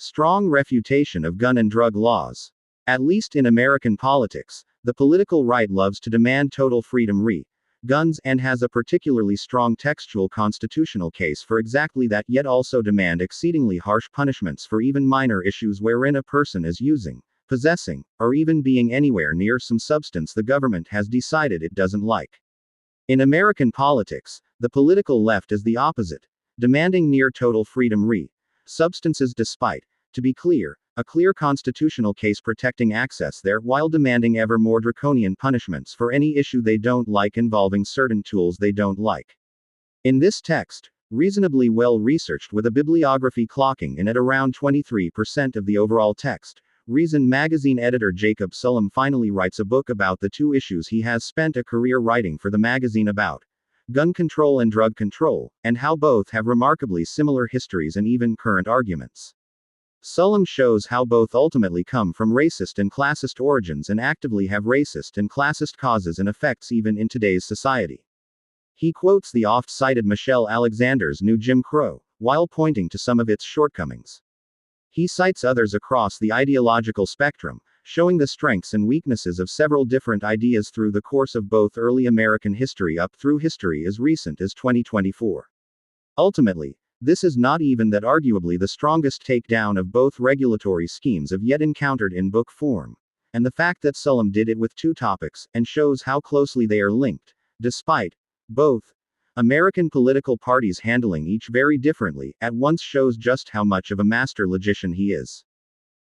Strong refutation of gun and drug laws. At least in American politics, the political right loves to demand total freedom guns and has a particularly strong textual constitutional case for exactly that, yet also demand exceedingly harsh punishments for even minor issues wherein a person is using, possessing, or even being anywhere near some substance the government has decided it doesn't like. In American politics, the political left is the opposite, demanding near total freedom substances despite, to be clear, a clear constitutional case protecting access there while demanding ever more draconian punishments for any issue they don't like involving certain tools they don't like. In this text, reasonably well researched with a bibliography clocking in at around 23% of the overall text, Reason magazine editor Jacob Sullum finally writes a book about the two issues he has spent a career writing for the magazine about: gun control and drug control, and how both have remarkably similar histories and even current arguments. Sullum shows how both ultimately come from racist and classist origins and actively have racist and classist causes and effects even in today's society. He quotes the oft-cited Michelle Alexander's New Jim Crow, while pointing to some of its shortcomings. He cites others across the ideological spectrum, showing the strengths and weaknesses of several different ideas through the course of both early American history up through history as recent as 2024. Ultimately, this is not even that arguably the strongest takedown of both regulatory schemes of yet encountered in book form, and the fact that Sullum did it with two topics, and shows how closely they are linked, despite both American political parties handling each very differently, at once shows just how much of a master logician he is.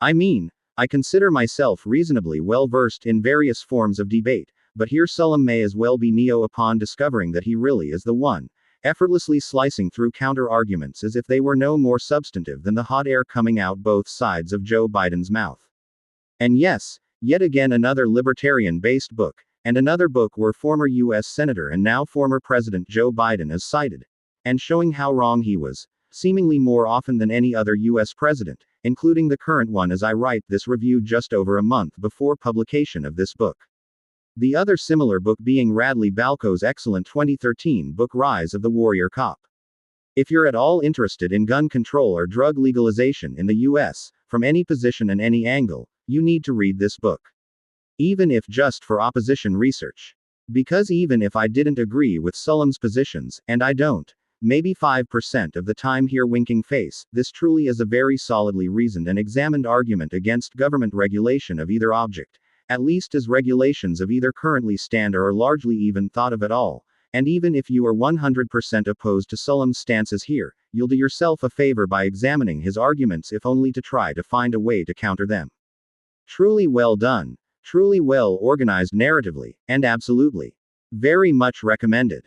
I mean, I consider myself reasonably well versed in various forms of debate, but here Sullum may as well be Neo upon discovering that he really is the one, effortlessly slicing through counter-arguments as if they were no more substantive than the hot air coming out both sides of Joe Biden's mouth. And yes, yet again another libertarian-based book, and another book where former U.S. Senator and now former President Joe Biden is cited, and showing how wrong he was, seemingly more often than any other U.S. president, including the current one as I write this review just over a month before publication of this book. The other similar book being Radley Balco's excellent 2013 book Rise of the Warrior Cop. If you're at all interested in gun control or drug legalization in the US, from any position and any angle, you need to read this book. Even if just for opposition research. Because even if I didn't agree with Sullum's positions, and I don't, maybe 5% of the time here winking face, this truly is a very solidly reasoned and examined argument against government regulation of either object, at least as regulations of either currently stand or are largely even thought of at all. And even if you are 100% opposed to Sullum's stances here, you'll do yourself a favor by examining his arguments if only to try to find a way to counter them. Truly well done, truly well organized narratively, and absolutely very much recommended.